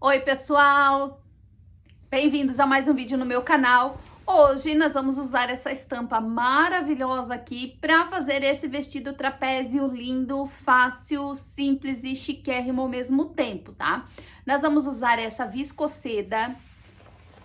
Oi, pessoal! Bem-vindos a mais um vídeo no meu canal. Hoje nós vamos usar essa estampa maravilhosa aqui para fazer esse vestido trapézio lindo, fácil, simples e chiquérrimo ao mesmo tempo, tá? Nós vamos usar essa viscoseda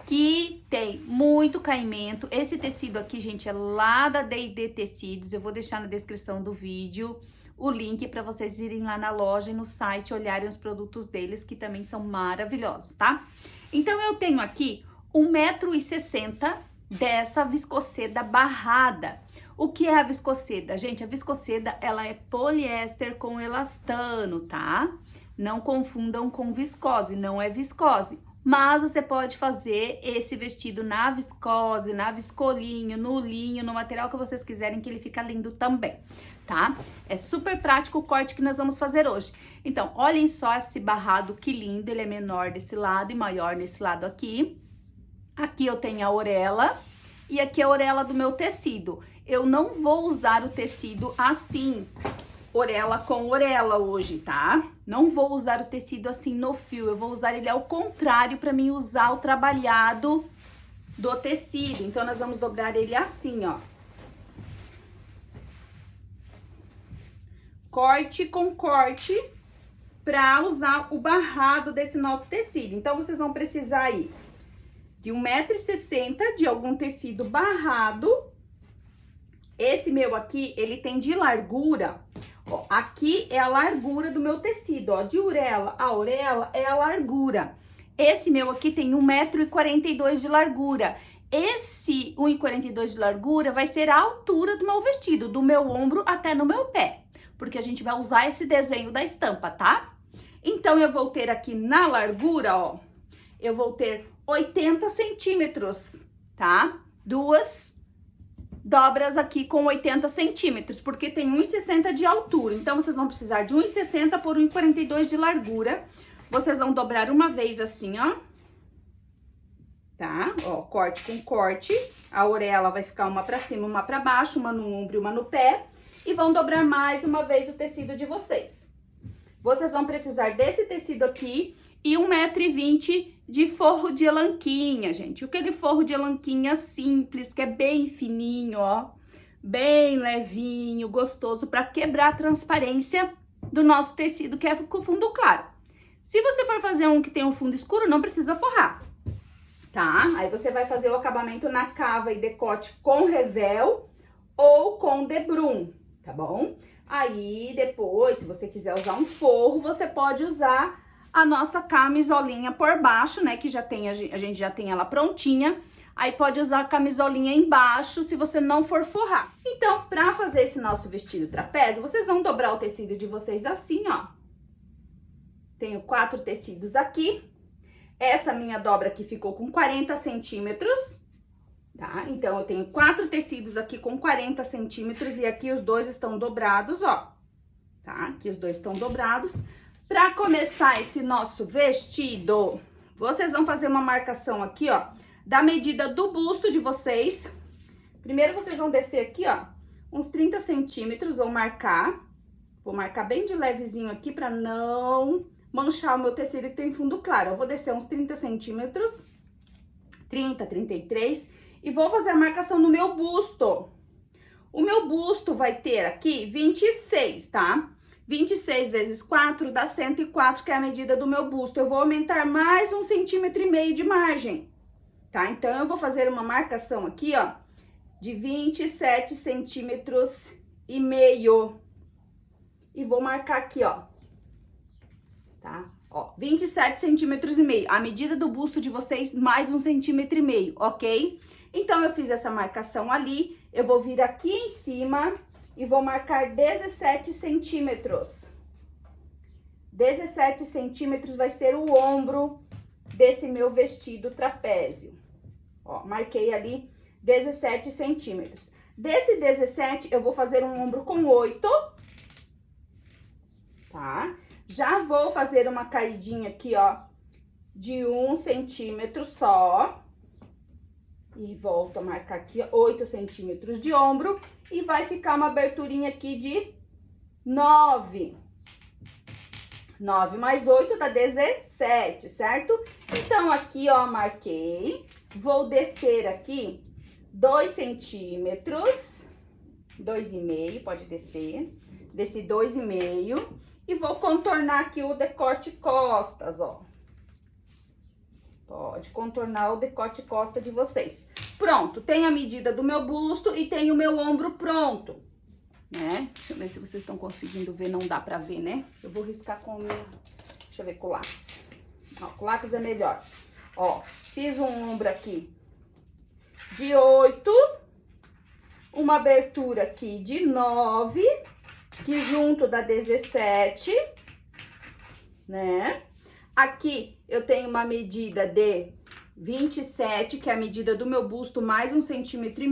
que tem muito caimento. Esse tecido aqui, gente, é lá da D&D Tecidos. Eu vou deixar na descrição do vídeo o link para vocês irem lá na loja e no site olharem os produtos deles, que também são maravilhosos, tá? Então, eu tenho aqui 1,60 m dessa viscoseda barrada. O que é a viscoseda? Gente, a viscoseda, ela é poliéster com elastano, tá? Não confundam com viscose, não é viscose. Mas você pode fazer esse vestido na viscose, na viscolinho, no linho, no material que vocês quiserem, que ele fica lindo também, tá? É super prático o corte que nós vamos fazer hoje. Então, olhem só esse barrado, que lindo. Ele é menor desse lado e maior nesse lado aqui. Aqui eu tenho a orelha e aqui a orelha do meu tecido. Eu não vou usar o tecido assim, orelha com orelha hoje, tá? Não vou usar o tecido assim no fio, eu vou usar ele ao contrário para mim usar o trabalhado do tecido. Então, nós vamos dobrar ele assim, ó. Corte com corte para usar o barrado desse nosso tecido. Então, vocês vão precisar aí de 1,60 m de algum tecido barrado. Esse meu aqui, ele tem de largura, ó, aqui é a largura do meu tecido, ó, de orelha a orelha é a largura. Esse meu aqui tem 1,42 m de largura. Esse 1,42 m de largura vai ser a altura do meu vestido, do meu ombro até no meu pé, porque a gente vai usar esse desenho da estampa, tá? Então, eu vou ter aqui na largura, ó, eu vou ter 80 centímetros, tá? Duas dobras aqui com 80 centímetros, porque tem 1,60 de altura. Então, vocês vão precisar de 1,60 por 1,42 de largura. Vocês vão dobrar uma vez assim, ó. Tá? Ó, corte com corte. A orelha vai ficar uma pra cima, uma pra baixo, uma no ombro e uma no pé. E vão dobrar mais uma vez o tecido de vocês. Vocês vão precisar desse tecido aqui e 1,20 m de forro de elanquinha, gente. Aquele forro de elanquinha simples, que é bem fininho, ó. Bem levinho, gostoso, para quebrar a transparência do nosso tecido, que é com fundo claro. Se você for fazer um que tem um fundo escuro, não precisa forrar, tá? Aí você vai fazer o acabamento na cava e decote com revel ou com debrum, tá bom? Aí, depois, se você quiser usar um forro, você pode usar a nossa camisolinha por baixo, né, que já tem, a gente já tem ela prontinha. Aí pode usar a camisolinha embaixo, se você não for forrar. Então, pra fazer esse nosso vestido trapézio, vocês vão dobrar o tecido de vocês assim, ó. Tenho 4 tecidos aqui. Essa minha dobra aqui ficou com 40 centímetros, tá? Então, eu tenho 4 tecidos aqui com 40 centímetros e aqui os dois estão dobrados, ó. Tá? Aqui os dois estão dobrados. Para começar esse nosso vestido, vocês vão fazer uma marcação aqui, ó, da medida do busto de vocês. Primeiro, vocês vão descer aqui, ó, uns 30 centímetros, vou marcar bem de levezinho aqui para não manchar o meu tecido que tem fundo claro. Eu vou descer uns 30 centímetros, 30, 33, e vou fazer a marcação no meu busto. O meu busto vai ter aqui 26, tá? 26 vezes 4 dá 104, que é a medida do meu busto. Eu vou aumentar mais 1,5 cm de margem, tá? Então, eu vou fazer uma marcação aqui, ó, de 27 centímetros e meio. E vou marcar aqui, ó, tá? Ó, 27 centímetros e meio. A medida do busto de vocês, mais 1,5 cm, ok? Então, eu fiz essa marcação ali. Eu vou vir aqui em cima e vou marcar 17 centímetros. 17 centímetros vai ser o ombro desse meu vestido trapézio. Ó, marquei ali 17 centímetros. Desse 17, eu vou fazer um ombro com 8, tá? Já vou fazer uma caidinha aqui, ó, de 1 centímetro só. E volto a marcar aqui 8 centímetros de ombro. E vai ficar uma aberturinha aqui de 9. 9 mais 8 dá 17, certo? Então, aqui, ó, marquei. Vou descer aqui 2 centímetros, 2,5, pode descer. Desci 2,5 e vou contornar aqui o decote costas, ó. Pode contornar o decote costa de vocês. Pronto, tem a medida do meu busto e tem o meu ombro pronto, né? Deixa eu ver se vocês estão conseguindo ver, não dá pra ver, né? Eu vou riscar com o meu, deixa eu ver, com lápis. Ó, com lápis é melhor. Ó, fiz um ombro aqui de 8, uma abertura aqui de 9, que junto dá 17, né? Aqui eu tenho uma medida de 27, que é a medida do meu busto, mais 1,5 centímetros.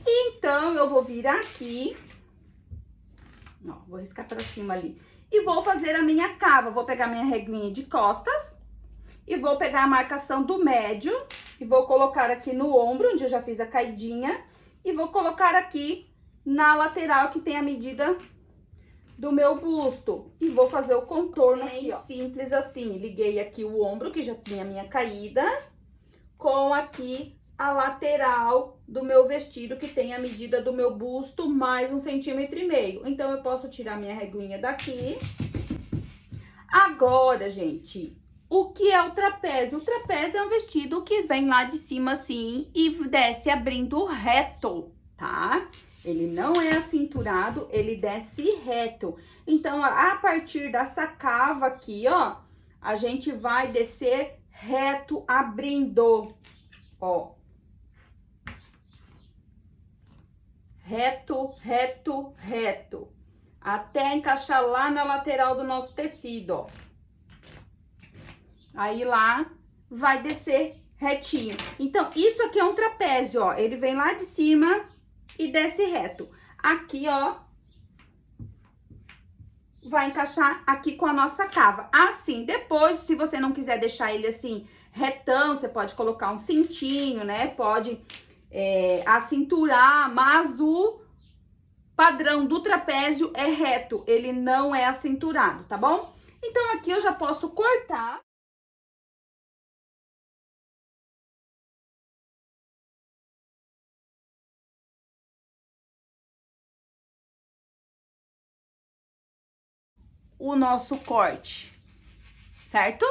Então, eu vou vir aqui, ó, vou riscar pra cima ali, e vou fazer a minha cava. Vou pegar minha reguinha de costas e vou pegar a marcação do médio e vou colocar aqui no ombro, onde eu já fiz a caidinha, e vou colocar aqui na lateral, que tem a medida do meu busto, e vou fazer o contorno aqui, ó. Simples assim, liguei aqui o ombro, que já tinha a minha caída, com aqui a lateral do meu vestido, que tem a medida do meu busto, mais 1,5 centímetros. Então, eu posso tirar minha reguinha daqui. Agora, gente, o que é o trapézio? O trapézio é um vestido que vem lá de cima assim e desce abrindo reto, tá? Ele não é acinturado, ele desce reto. Então, a partir dessa cava aqui, ó, a gente vai descer reto, abrindo, ó. Reto, reto, reto. Até encaixar lá na lateral do nosso tecido, ó. Aí, lá, vai descer retinho. Então, isso aqui é um trapézio, ó. Ele vem lá de cima e desce reto. Aqui, ó, vai encaixar aqui com a nossa cava. Assim, depois, se você não quiser deixar ele assim, retão, você pode colocar um cintinho, né? Pode acinturar, mas o padrão do trapézio é reto, ele não é acinturado, tá bom? Então, aqui eu já posso cortar. O nosso corte, certo?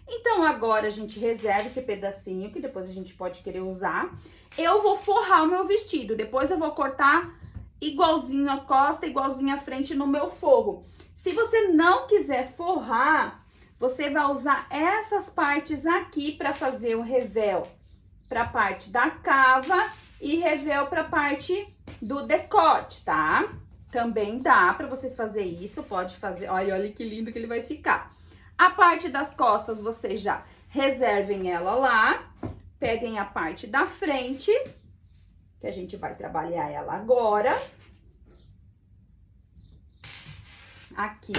Então, agora a gente reserva esse pedacinho, que depois a gente pode querer usar. Eu vou forrar o meu vestido, depois eu vou cortar igualzinho a costa, igualzinho a frente no meu forro. Se você não quiser forrar, você vai usar essas partes aqui para fazer o revel para a parte da cava e revel para a parte do decote, tá? Também dá para vocês fazer isso, pode fazer. Olha que lindo que ele vai ficar. A parte das costas, vocês já reservem ela lá. Peguem a parte da frente, que a gente vai trabalhar ela agora. Aqui.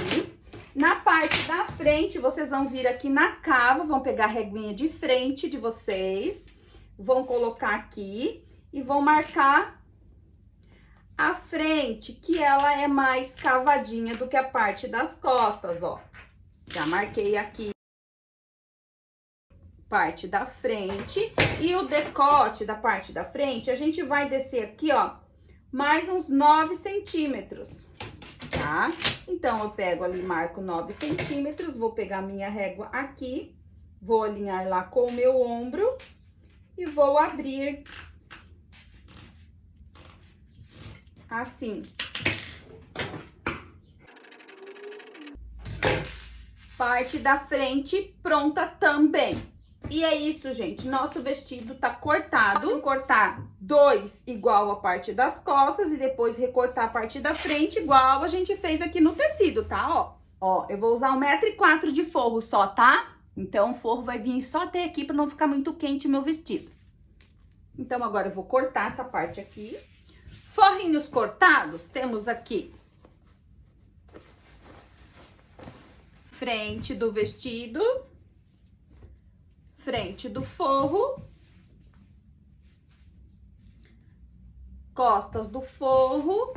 Na parte da frente, vocês vão vir aqui na cava, vão pegar a reguinha de frente de vocês, vão colocar aqui e vão marcar a frente, que ela é mais cavadinha do que a parte das costas, ó. Já marquei aqui parte da frente e o decote da parte da frente, a gente vai descer aqui, ó, mais uns 9 centímetros, tá? Então, eu pego ali, marco 9 centímetros, vou pegar minha régua aqui, vou alinhar lá com o meu ombro e vou abrir assim. Parte da frente pronta também. E é isso, gente. Nosso vestido tá cortado. Vou cortar 2 igual a parte das costas e depois recortar a parte da frente igual a gente fez aqui no tecido, tá? Ó, eu vou usar 1,4 m de forro só, tá? Então, o forro vai vir só até aqui pra não ficar muito quente meu vestido. Então, agora eu vou cortar essa parte aqui. Forrinhos cortados, temos aqui frente do vestido, frente do forro, costas do forro,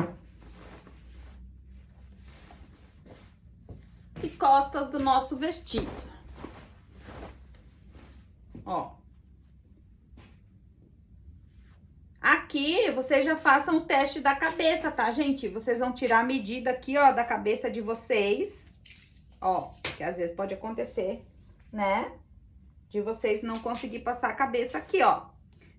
e costas do nosso vestido. Ó. Aqui, vocês já façam o teste da cabeça, tá, gente? Vocês vão tirar a medida aqui, ó, da cabeça de vocês. Ó, que às vezes pode acontecer, né? De vocês não conseguir passar a cabeça aqui, ó.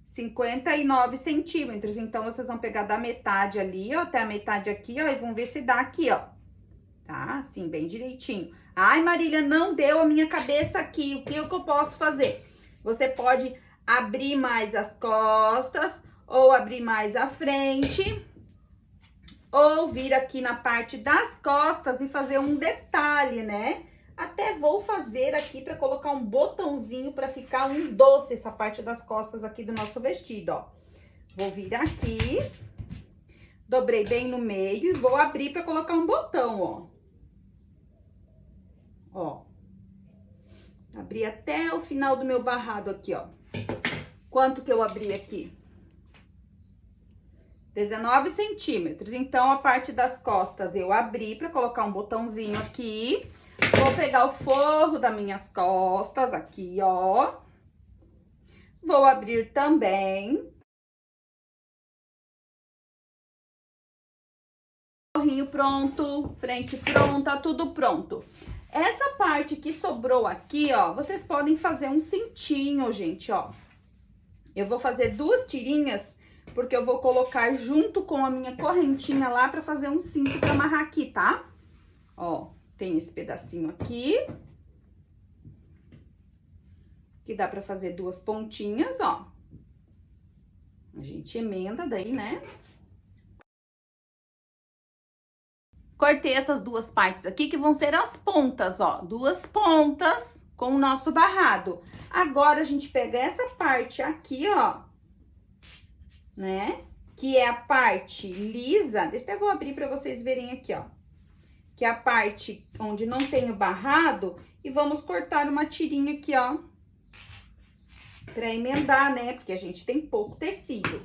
59 centímetros. Então, vocês vão pegar da metade ali, ó, até a metade aqui, ó, e vão ver se dá aqui, ó. Tá? Assim, bem direitinho. Ai, Marília, não deu a minha cabeça aqui. O que eu posso fazer? Você pode abrir mais as costas, ou abrir mais a frente, ou vir aqui na parte das costas e fazer um detalhe, né? Até vou fazer aqui para colocar um botãozinho para ficar um doce essa parte das costas aqui do nosso vestido, ó. Vou vir aqui, dobrei bem no meio e vou abrir para colocar um botão, ó. Ó. Abri até o final do meu barrado aqui, ó. Quanto que eu abri aqui? 19 centímetros. Então, a parte das costas eu abri para colocar um botãozinho aqui. Vou pegar o forro das minhas costas aqui, ó. Vou abrir também. Forrinho pronto, frente pronta, tudo pronto. Essa parte que sobrou aqui, ó, vocês podem fazer um cintinho, gente, ó. Eu vou fazer 2 tirinhas, porque eu vou colocar junto com a minha correntinha lá pra fazer um cinto pra amarrar aqui, tá? Ó, tem esse pedacinho aqui. Que dá pra fazer 2 pontinhas, ó. A gente emenda daí, né? Cortei essas 2 partes aqui, que vão ser as pontas, ó. 2 pontas com o nosso barrado. Agora, a gente pega essa parte aqui, ó, né? Que é a parte lisa. Deixa eu até vou abrir pra vocês verem aqui, ó. Que é a parte onde não tem o barrado. E vamos cortar uma tirinha aqui, ó. Pra emendar, né? Porque a gente tem pouco tecido.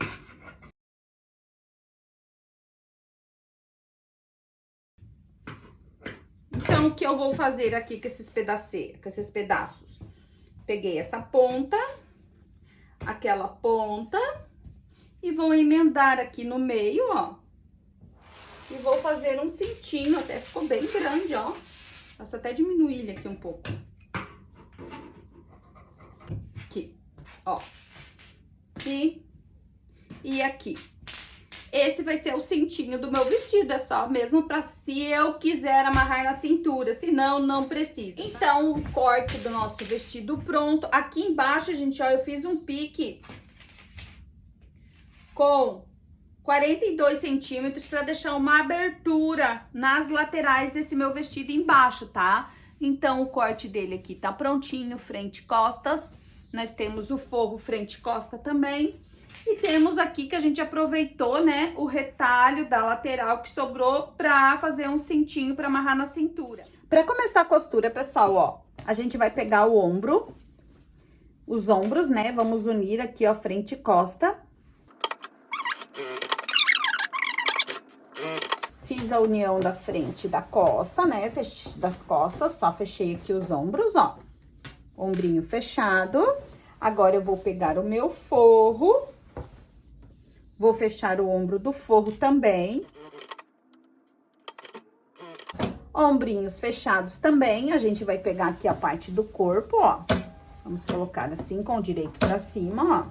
Então, o que eu vou fazer aqui com esses pedaços? Peguei essa ponta, aquela ponta, e vou emendar aqui no meio, ó. E vou fazer um cintinho, até ficou bem grande, ó. Posso até diminuir ele aqui um pouco. Aqui, ó. Aqui e aqui. Esse vai ser o cintinho do meu vestido, é só mesmo pra se eu quiser amarrar na cintura, senão não precisa. Então, o corte do nosso vestido pronto. Aqui embaixo, gente, ó, eu fiz um pique com 42 centímetros pra deixar uma abertura nas laterais desse meu vestido embaixo, tá? Então, o corte dele aqui tá prontinho, frente e costas. Nós temos o forro frente e costa também. E temos aqui que a gente aproveitou, né, o retalho da lateral que sobrou pra fazer um cintinho pra amarrar na cintura. Pra começar a costura, pessoal, ó, a gente vai pegar o ombro, os ombros, né, vamos unir aqui, ó, frente e costa. Fiz a união da frente e da costa, né, das costas, só fechei aqui os ombros, ó, ombrinho fechado. Agora, eu vou pegar o meu forro. Vou fechar o ombro do forro também. Ombrinhos fechados também. A gente vai pegar aqui a parte do corpo, ó. Vamos colocar assim, com o direito pra cima,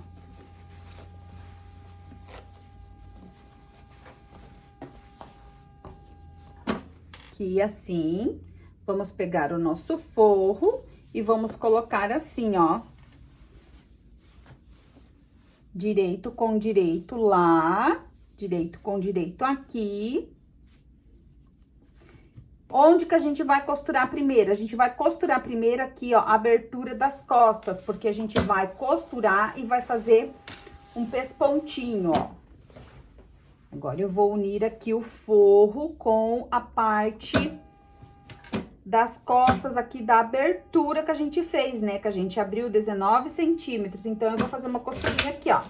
ó. Aqui, assim. Vamos pegar o nosso forro e vamos colocar assim, ó. Direito com direito lá, direito com direito aqui. Onde que a gente vai costurar primeiro? A gente vai costurar primeiro aqui, ó, a abertura das costas, porque a gente vai costurar e vai fazer um pespontinho, ó. Agora, eu vou unir aqui o forro com a parte das costas aqui da abertura que a gente fez, né? Que a gente abriu 19 centímetros. Então, eu vou fazer uma costurinha aqui, ó.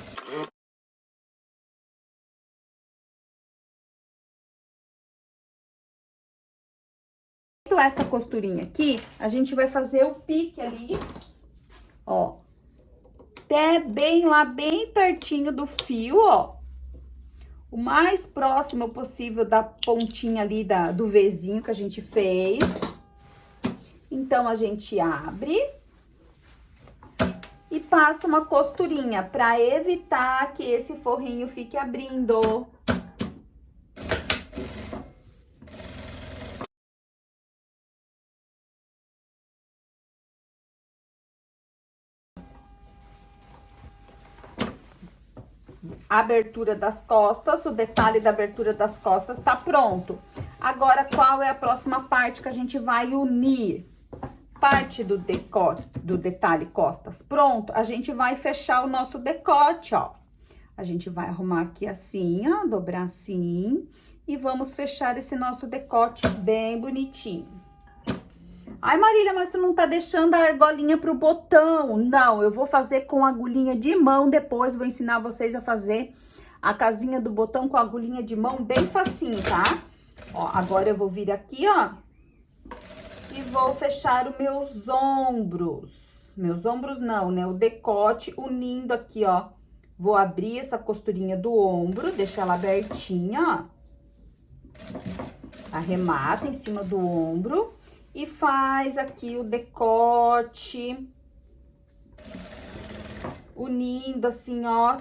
Feito essa costurinha aqui, a gente vai fazer o pique ali, ó. Até bem lá, bem pertinho do fio, ó. O mais próximo possível da pontinha ali do Vzinho que a gente fez. Então, a gente abre e passa uma costurinha para evitar que esse forrinho fique abrindo. A abertura das costas, o detalhe da abertura das costas tá pronto. Agora, qual é a próxima parte que a gente vai unir? Parte do decote, do detalhe costas pronto, a gente vai fechar o nosso decote, ó. A gente vai arrumar aqui assim, ó, dobrar assim, e vamos fechar esse nosso decote bem bonitinho. Ai, Marília, mas tu não tá deixando a argolinha pro botão. Não, eu vou fazer com agulhinha de mão depois, vou ensinar vocês a fazer a casinha do botão com agulhinha de mão bem facinho, tá? Ó, agora eu vou vir aqui, ó, e vou fechar os meus ombros. Meus ombros não, né? O decote unindo aqui, ó. Vou abrir essa costurinha do ombro, deixar ela abertinha, ó. Arremata em cima do ombro e faz aqui o decote. Unindo assim, ó,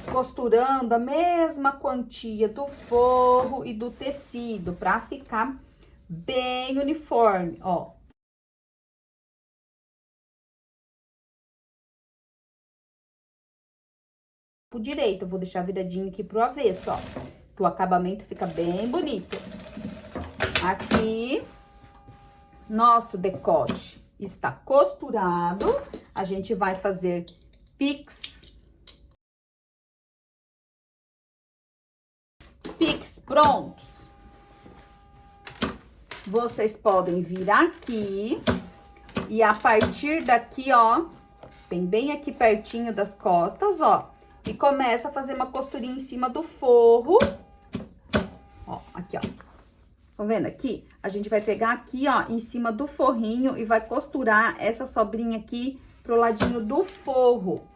costurando a mesma quantia do forro e do tecido, pra ficar bem uniforme, ó. Pro direito, eu vou deixar viradinho aqui pro avesso, ó. Que o acabamento fica bem bonito. Aqui, nosso decote está costurado. A gente vai fazer piques. Piques prontos. Vocês podem vir aqui e a partir daqui, ó, bem aqui pertinho das costas, ó, e começa a fazer uma costurinha em cima do forro. Ó, aqui, ó. Tá vendo aqui? A gente vai pegar aqui, ó, em cima do forrinho e vai costurar essa sobrinha aqui pro ladinho do forro.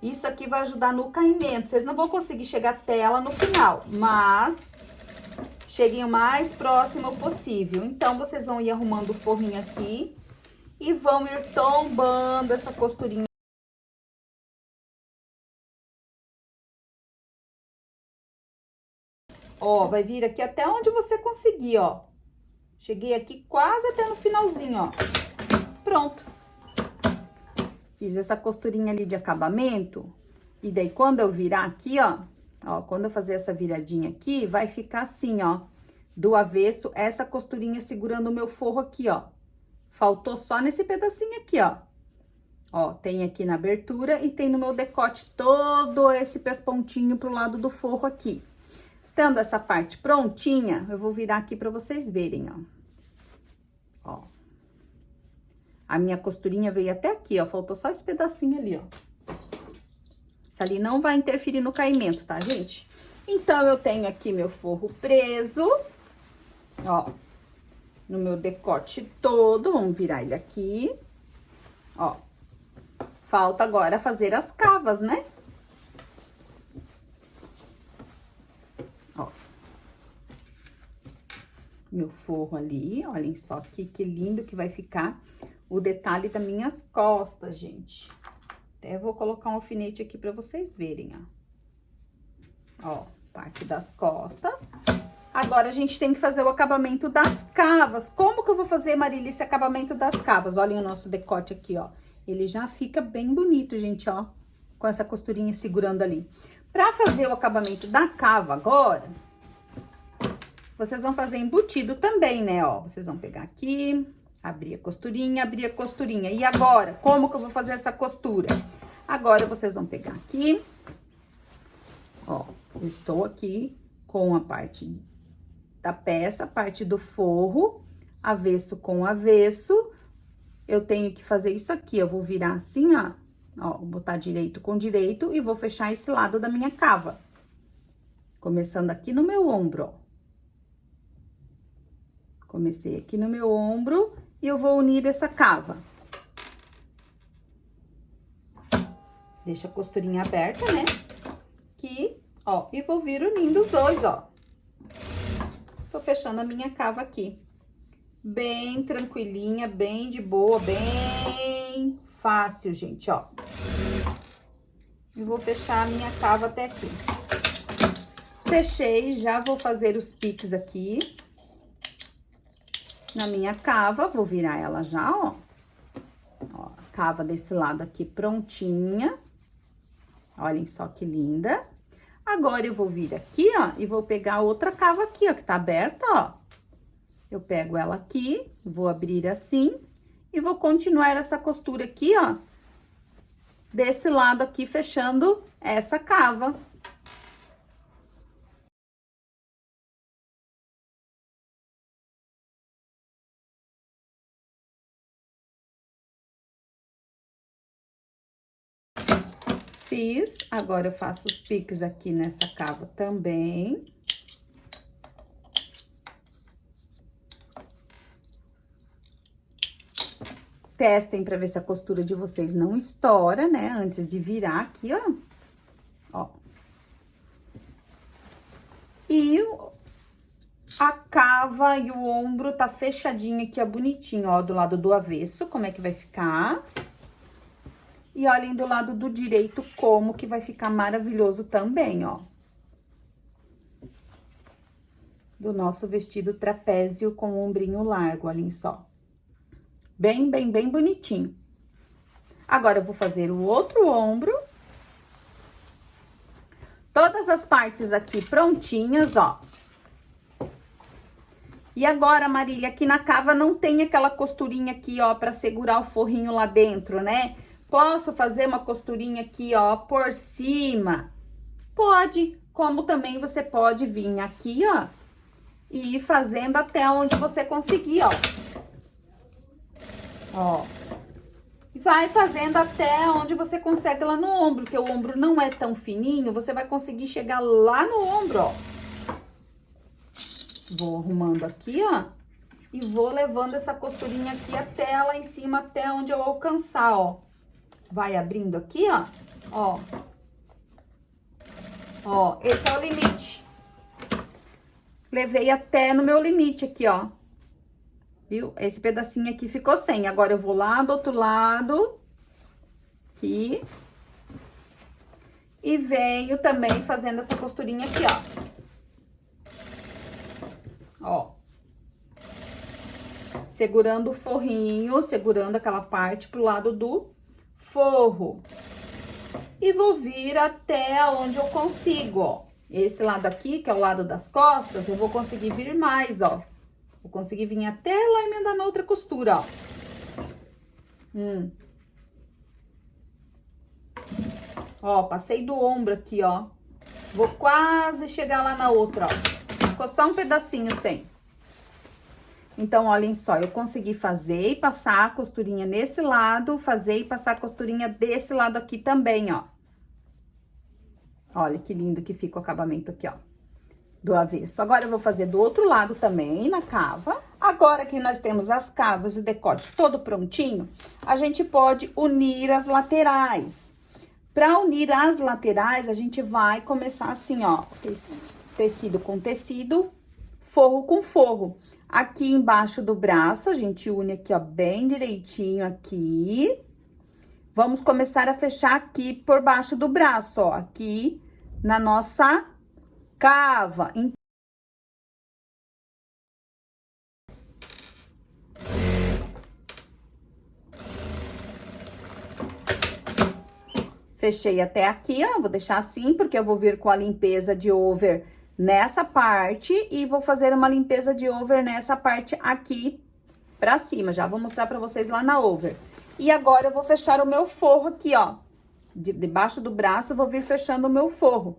Isso aqui vai ajudar no caimento. Vocês não vão conseguir chegar até ela no final, mas cheguem o mais próximo possível. Então, vocês vão ir arrumando o forrinho aqui e vão ir tombando essa costurinha. Ó, vai vir aqui até onde você conseguir, ó. Cheguei aqui quase até no finalzinho, ó. Pronto. Fiz essa costurinha ali de acabamento. E daí, quando eu virar aqui, ó, quando eu fazer essa viradinha aqui, vai ficar assim, ó, do avesso, essa costurinha segurando o meu forro aqui, ó. Faltou só nesse pedacinho aqui, ó. Ó, tem aqui na abertura e tem no meu decote todo esse pespontinho pro lado do forro aqui. Tendo essa parte prontinha, eu vou virar aqui pra vocês verem, ó. Ó. A minha costurinha veio até aqui, ó, faltou só esse pedacinho ali, ó. Isso ali não vai interferir no caimento, tá, gente? Então, eu tenho aqui meu forro preso, ó, no meu decote todo. Vamos virar ele aqui, ó. Falta agora fazer as cavas, né? Ó. Meu forro ali, olhem só aqui que lindo que vai ficar o detalhe das minhas costas, gente. Até vou colocar um alfinete aqui pra vocês verem, ó. Ó, parte das costas. Agora, a gente tem que fazer o acabamento das cavas. Como que eu vou fazer, Marília, esse acabamento das cavas? Olhem o nosso decote aqui, ó. Ele já fica bem bonito, gente, ó. Com essa costurinha segurando ali. Pra fazer o acabamento da cava agora, vocês vão fazer embutido também, né, ó. Vocês vão pegar aqui, abrir a costurinha, abrir a costurinha. E agora, como que eu vou fazer essa costura? Agora, vocês vão pegar aqui, ó. Eu estou aqui com a parte da peça, parte do forro, avesso com avesso. Eu tenho que fazer isso aqui, eu vou virar assim, ó. Ó, vou botar direito com direito e vou fechar esse lado da minha cava. Começando aqui no meu ombro, ó. Comecei aqui no meu ombro e eu vou unir essa cava. Deixa a costurinha aberta, né? Aqui, ó, e vou vir unindo os dois, ó. Tô fechando a minha cava aqui. Bem tranquilinha, bem de boa, bem fácil, gente, ó. E vou fechar a minha cava até aqui. Fechei, já vou fazer os piques aqui. Na minha cava, vou virar ela já, ó. Ó, a cava desse lado aqui prontinha. Olhem só que linda. Agora, eu vou vir aqui, ó, e vou pegar outra cava aqui, ó, que tá aberta, ó. Eu pego ela aqui, vou abrir assim, e vou continuar essa costura aqui, ó. Desse lado aqui, fechando essa cava. Fiz, agora eu faço os piques aqui nessa cava também. Testem pra ver se a costura de vocês não estoura, né? Antes de virar aqui, ó. Ó. E a cava e o ombro tá fechadinho aqui, ó, bonitinho, ó, do lado do avesso, como é que vai ficar. E olhem do lado do direito como que vai ficar maravilhoso também, ó. Do nosso vestido trapézio com ombrinho largo, olhem só. Bem, bem, bem bonitinho. Agora, eu vou fazer o outro ombro. Todas as partes aqui prontinhas, ó. E agora, Marília, aqui na cava não tem aquela costurinha aqui, ó, pra segurar o forrinho lá dentro, né? Posso fazer uma costurinha aqui, ó, por cima? Pode, como também você pode vir aqui, ó, e ir fazendo até onde você conseguir, ó. Ó. Vai fazendo até onde você consegue lá no ombro, que o ombro não é tão fininho, você vai conseguir chegar lá no ombro, ó. Vou arrumando aqui, ó, e vou levando essa costurinha aqui até lá em cima, até onde eu alcançar, ó. Vai abrindo aqui, ó, ó. Ó, esse é o limite. Levei até no meu limite aqui, ó. Viu? Esse pedacinho aqui ficou sem. Agora, eu vou lá do outro lado, aqui. E venho também fazendo essa costurinha aqui, ó. Ó. Segurando o forrinho, segurando aquela parte pro lado do forro. E vou vir até onde eu consigo, ó. Esse lado aqui, que é o lado das costas, eu vou conseguir vir mais, ó. Vou conseguir vir até lá e emendar na outra costura, ó. Ó, passei do ombro aqui, ó. Vou quase chegar lá na outra, ó. Ficou só um pedacinho sem. Então, olhem só, eu consegui fazer e passar a costurinha nesse lado, fazer e passar a costurinha desse lado aqui também, ó. Olha que lindo que fica o acabamento aqui, ó, do avesso. Agora, eu vou fazer do outro lado também, na cava. Agora que nós temos as cavas e o decote todo prontinho, a gente pode unir as laterais. Pra unir as laterais, a gente vai começar assim, ó, tecido com tecido, forro com forro. Aqui embaixo do braço, a gente une aqui, ó, bem direitinho aqui. Vamos começar a fechar aqui por baixo do braço, ó, aqui na nossa cava. Fechei até aqui, ó, vou deixar assim, porque eu vou vir com a limpeza de over nessa parte e vou fazer uma limpeza de over nessa parte aqui pra cima. Já vou mostrar pra vocês lá na over. E agora, eu vou fechar o meu forro aqui, ó. Debaixo do braço, eu vou vir fechando o meu forro.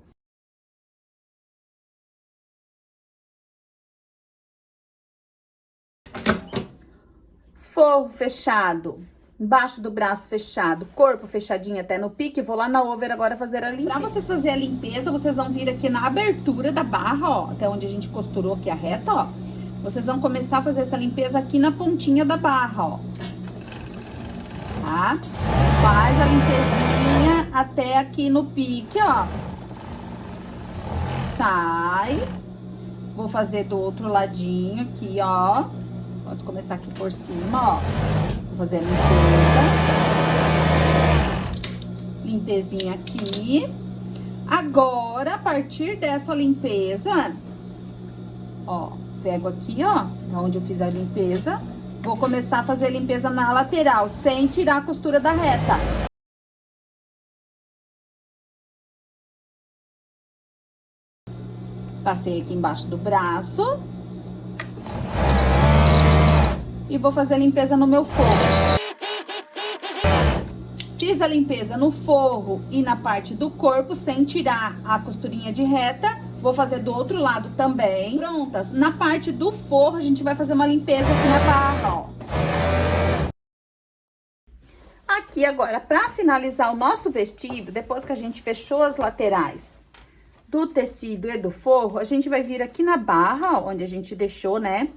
Forro fechado, embaixo do braço fechado, corpo fechadinho até no pique, vou lá na over agora fazer a limpeza. Pra vocês fazerem a limpeza, vocês vão vir aqui na abertura da barra, ó, até onde a gente costurou aqui a reta, ó. vocês vão começar a fazer essa limpeza aqui na pontinha da barra, ó. Tá? Faz a limpezinha até aqui no pique, ó. Sai. Vou fazer do outro ladinho aqui, ó. Pode começar aqui por cima, ó. Vou fazer a limpeza. Limpezinha aqui. Agora, a partir dessa limpeza, ó, pego aqui, ó, onde eu fiz a limpeza. Vou começar a fazer a limpeza na lateral, sem tirar a costura da reta. Passei aqui embaixo do braço. E vou fazer a limpeza no meu forro. Fiz a limpeza no forro e na parte do corpo, sem tirar a costurinha de reta. Vou fazer do outro lado também. Prontas. Na parte do forro, a gente vai fazer uma limpeza aqui na barra, ó. Aqui agora, pra finalizar o nosso vestido, depois que a gente fechou as laterais do tecido e do forro, a gente vai vir aqui na barra, ó, onde a gente deixou, né?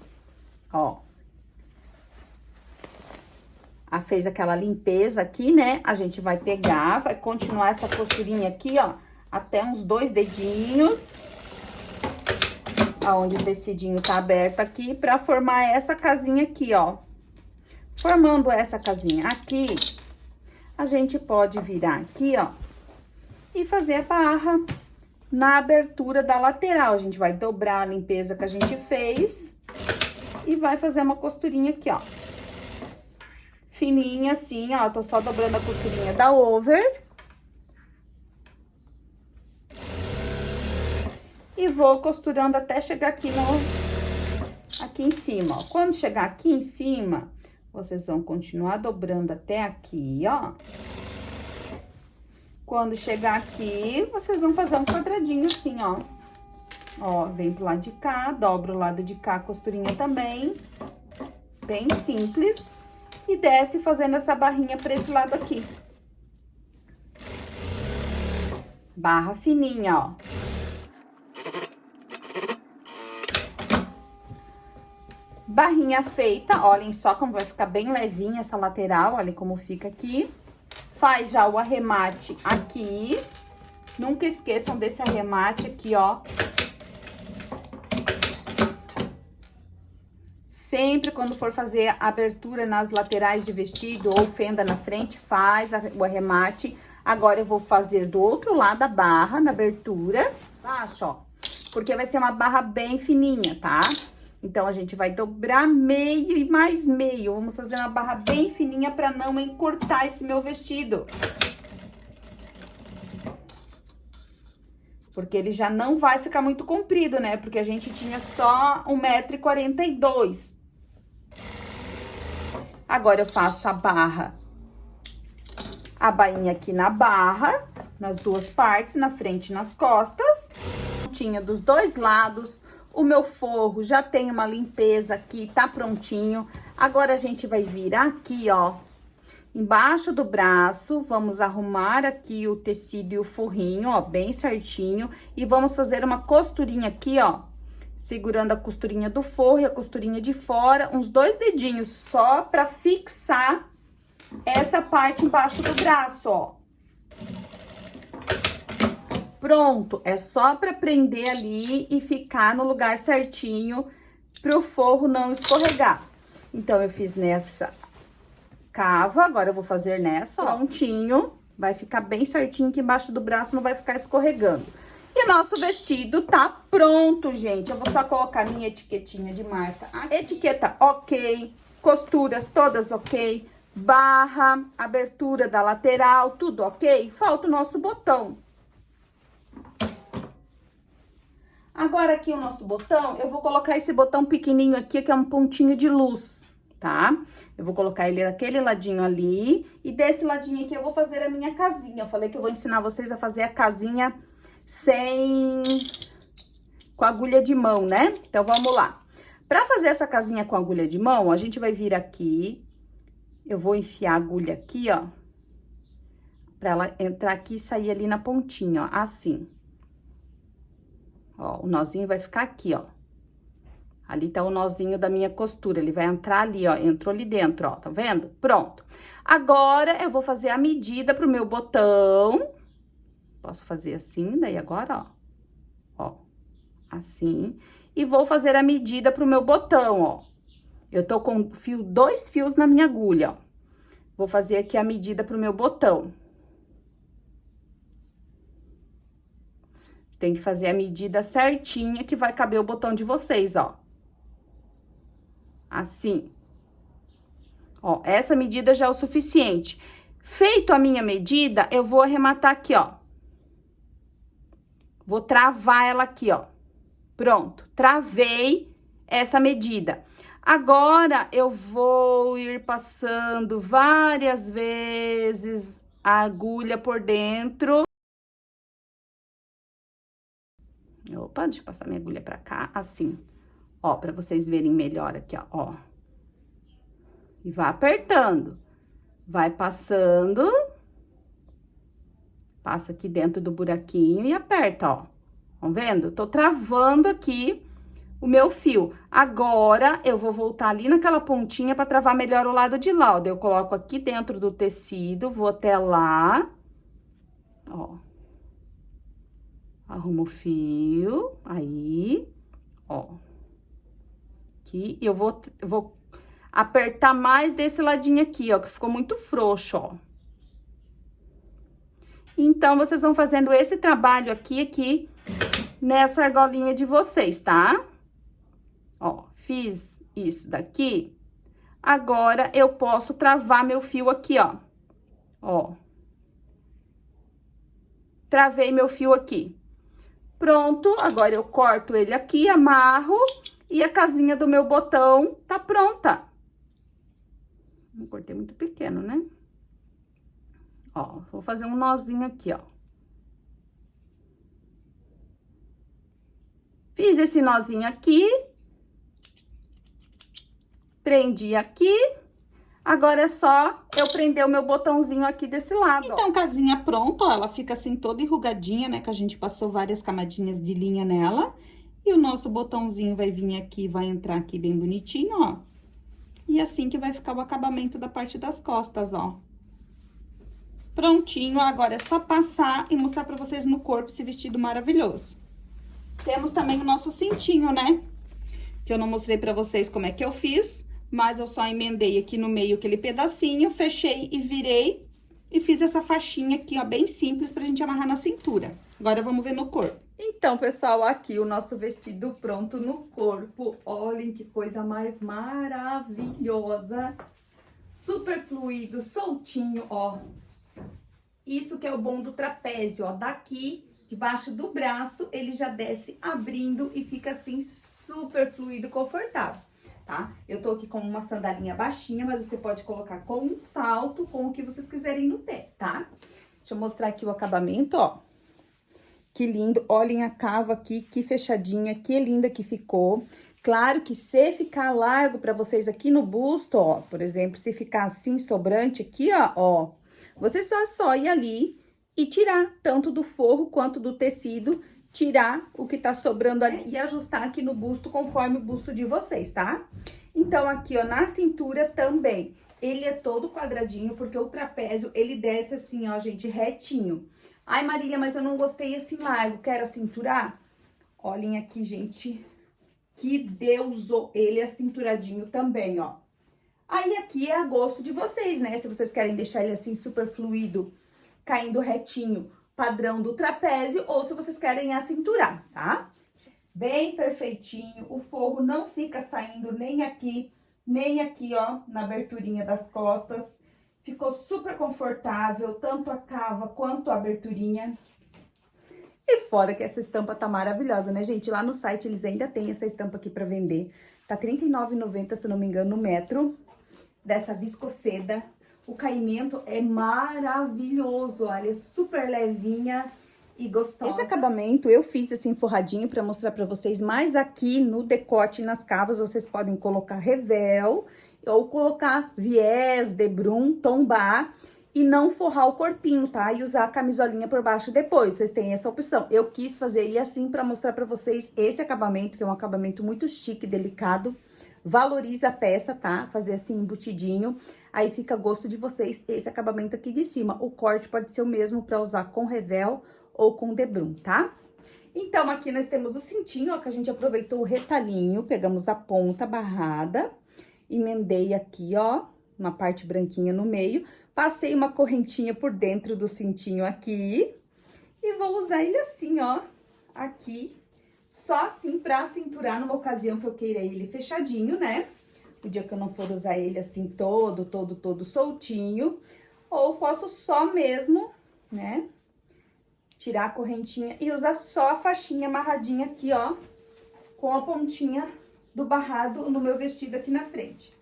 Ó. Fez aquela limpeza aqui, né? A gente vai pegar, vai continuar essa costurinha aqui, ó, até uns 2 dedinhos. Aonde o tecidinho tá aberto aqui, pra formar essa casinha aqui, ó. Formando essa casinha aqui, a gente pode virar aqui, ó, e fazer a barra na abertura da lateral. A gente vai dobrar a limpeza que a gente fez e vai fazer uma costurinha aqui, ó. Fininha assim, ó, tô só dobrando a costurinha da over. E vou costurando até chegar aqui aqui em cima, ó. Quando chegar aqui em cima, vocês vão continuar dobrando até aqui, ó. Quando chegar aqui, vocês vão fazer um quadradinho assim, ó. Ó, vem pro lado de cá, dobra o lado de cá, a costurinha também. Bem simples. E desce fazendo essa barrinha pra esse lado aqui. Barra fininha, ó. Barrinha feita, olhem só como vai ficar bem levinha essa lateral, olhem como fica aqui. Faz já o arremate aqui. Nunca esqueçam desse arremate aqui, ó. Sempre quando for fazer a abertura nas laterais de vestido ou fenda na frente, faz o arremate. Agora, eu vou fazer do outro lado a barra na abertura, baixo, ó. Porque vai ser uma barra bem fininha, tá? Então, a gente vai dobrar meio e mais meio. Vamos fazer uma barra bem fininha pra não encurtar esse meu vestido. Porque ele já não vai ficar muito comprido, né? Porque a gente tinha só 1,42 m. Agora, eu faço a barra, a bainha aqui na barra, nas duas partes, na frente e nas costas. Tinha dos dois lados. O meu forro já tem uma limpeza aqui, tá prontinho. Agora, a gente vai virar aqui, ó, embaixo do braço. Vamos arrumar aqui o tecido e o forrinho, ó, bem certinho. E vamos fazer uma costurinha aqui, ó, segurando a costurinha do forro e a costurinha de fora. Uns 2 dedinhos só pra fixar essa parte embaixo do braço, ó. Pronto, é só pra prender ali e ficar no lugar certinho pro forro não escorregar. Então, eu fiz nessa cava, agora eu vou fazer nessa, ó. Prontinho, vai ficar bem certinho aqui embaixo do braço, não vai ficar escorregando. E nosso vestido tá pronto, gente. Eu vou só colocar minha etiquetinha de marca. A etiqueta ok, costuras todas ok, barra, abertura da lateral, tudo ok. Falta o nosso botão. Agora, aqui o nosso botão, eu vou colocar esse botão pequenininho aqui, que é um pontinho de luz, tá? Eu vou colocar ele daquele ladinho ali, e desse ladinho aqui eu vou fazer a minha casinha. Eu falei que eu vou ensinar vocês a fazer a casinha com agulha de mão, né? Então, vamos lá. Pra fazer essa casinha com agulha de mão, a gente vai vir aqui, eu vou enfiar a agulha aqui, ó, pra ela entrar aqui e sair ali na pontinha, ó, assim. Ó, o nozinho vai ficar aqui, ó. Ali tá o nozinho da minha costura, ele vai entrar ali, ó, entrou ali dentro, ó, tá vendo? Pronto. Agora, eu vou fazer a medida pro meu botão. Posso fazer assim, daí agora, ó, assim. E vou fazer a medida pro meu botão, ó. Eu tô com dois fios na minha agulha, ó. Vou fazer aqui a medida pro meu botão. Tem que fazer a medida certinha que vai caber o botão de vocês, ó. Assim. Ó, essa medida já é o suficiente. Feito a minha medida, eu vou arrematar aqui, ó. Vou travar ela aqui, ó. Pronto, travei essa medida. Agora, eu vou ir passando várias vezes a agulha por dentro. Opa, deixa eu passar minha agulha pra cá, assim. Ó, pra vocês verem melhor aqui, ó. E vai apertando. Vai passando. Passa aqui dentro do buraquinho e aperta, ó. Estão vendo? Tô travando aqui o meu fio. Agora, eu vou voltar ali naquela pontinha pra travar melhor o lado de lá, ó. Eu coloco aqui dentro do tecido, vou até lá. Ó. Arrumo o fio, aí, ó. Aqui, eu vou apertar mais desse ladinho aqui, ó, que ficou muito frouxo, ó. Então, vocês vão fazendo esse trabalho aqui, nessa argolinha de vocês, tá? Ó, fiz isso daqui. Agora, eu posso travar meu fio aqui, ó. Ó. Travei meu fio aqui. Pronto, agora eu corto ele aqui, amarro e a casinha do meu botão tá pronta. Não cortei muito pequeno, né? Ó, vou fazer um nozinho aqui, ó. Fiz esse nozinho aqui. Prendi aqui. Agora é só eu prender o meu botãozinho aqui desse lado, Então, casinha pronta, ó, ela fica assim toda enrugadinha, né? Que a gente passou várias camadinhas de linha nela. E o nosso botãozinho vai vir aqui, vai entrar aqui bem bonitinho, ó. E assim que vai ficar o acabamento da parte das costas, ó. Prontinho, agora é só passar e mostrar pra vocês no corpo esse vestido maravilhoso. Temos também o nosso cintinho, né? Que eu não mostrei pra vocês como é que eu fiz. Mas eu só emendei aqui no meio aquele pedacinho, fechei e virei. E fiz essa faixinha aqui, ó, bem simples pra gente amarrar na cintura. Agora, vamos ver no corpo. Então, pessoal, aqui o nosso vestido pronto no corpo. Olhem que coisa mais maravilhosa. Super fluido, soltinho, ó. Isso que é o bom do trapézio, ó. Daqui, debaixo do braço, ele já desce abrindo e fica assim, super fluido, confortável. Tá? Eu tô aqui com uma sandalinha baixinha, mas você pode colocar com um salto, com o que vocês quiserem no pé, tá? Deixa eu mostrar aqui o acabamento, ó. Que lindo, olhem a cava aqui, que fechadinha, que linda que ficou. Claro que se ficar largo pra vocês aqui no busto, ó, por exemplo, se ficar assim, sobrante aqui, ó, você só ir ali e tirar tanto do forro quanto do tecido, tirar o que tá sobrando ali e ajustar aqui no busto conforme o busto de vocês, tá? Então, aqui, ó, na cintura também, ele é todo quadradinho, porque o trapézio, ele desce assim, ó, gente, retinho. Ai, Marília, mas eu não gostei assim largo, quero cinturar? Olhem aqui, gente, que Deus, ele é cinturadinho também, ó. Aí, aqui é a gosto de vocês, né? Se vocês querem deixar ele assim super fluido, caindo retinho, padrão do trapézio, ou se vocês querem acinturar, tá? Bem perfeitinho, o forro não fica saindo nem aqui, ó, na aberturinha das costas. Ficou super confortável, tanto a cava quanto a aberturinha. E fora que essa estampa tá maravilhosa, né, gente? Lá no site eles ainda têm essa estampa aqui pra vender. Tá R$ 39,90, se eu não me engano, no metro, dessa viscoseda. O caimento é maravilhoso, olha, super levinha e gostosa. Esse acabamento eu fiz assim forradinho pra mostrar pra vocês, mas aqui no decote e nas cavas vocês podem colocar revel ou colocar viés, debrum, tombar. e não forrar o corpinho, tá? E usar a camisolinha por baixo depois, vocês têm essa opção. Eu quis fazer ele assim pra mostrar pra vocês esse acabamento, que é um acabamento muito chique, delicado. Valoriza a peça, tá? Fazer assim, embutidinho. Aí fica a gosto de vocês esse acabamento aqui de cima. O corte pode ser o mesmo pra usar com revel ou com debrum, tá? Então, aqui nós temos o cintinho, ó, que a gente aproveitou o retalhinho. Pegamos a ponta barrada, emendei aqui, ó, uma parte branquinha no meio. Passei uma correntinha por dentro do cintinho aqui. E vou usar ele assim, ó, aqui. Só assim pra cinturar numa ocasião que eu queira ele fechadinho, né? O dia que eu não for usar ele assim todo soltinho. Ou posso só mesmo, né, tirar a correntinha e usar só a faixinha amarradinha aqui, ó, com a pontinha do barrado no meu vestido aqui na frente.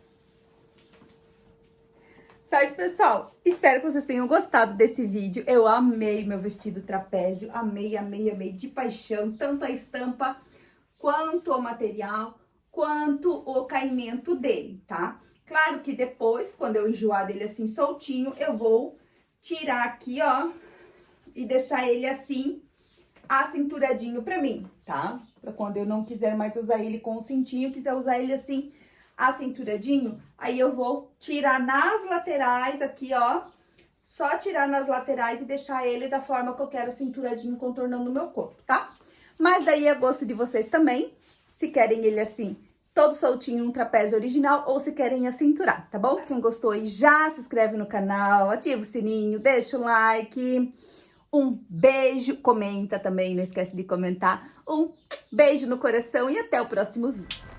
Certo, pessoal? Espero que vocês tenham gostado desse vídeo. Eu amei meu vestido trapézio, amei, amei, amei de paixão, tanto a estampa, quanto o material, quanto o caimento dele, tá? Claro que depois, quando eu enjoar dele assim soltinho, eu vou tirar aqui, ó, e deixar ele assim, acinturadinho pra mim, tá? Pra quando eu não quiser mais usar ele com o cintinho, quiser usar ele assim, acinturadinho, aí eu vou tirar nas laterais aqui, ó, só tirar nas laterais e deixar ele da forma que eu quero, cinturadinho, contornando o meu corpo, tá? Mas daí é gosto de vocês também, se querem ele assim, todo soltinho, um trapézio original, ou se querem acinturar, tá bom? Quem gostou aí já se inscreve no canal, ativa o sininho, deixa o like. Um beijo, comenta também, não esquece de comentar. Um beijo no coração e até o próximo vídeo.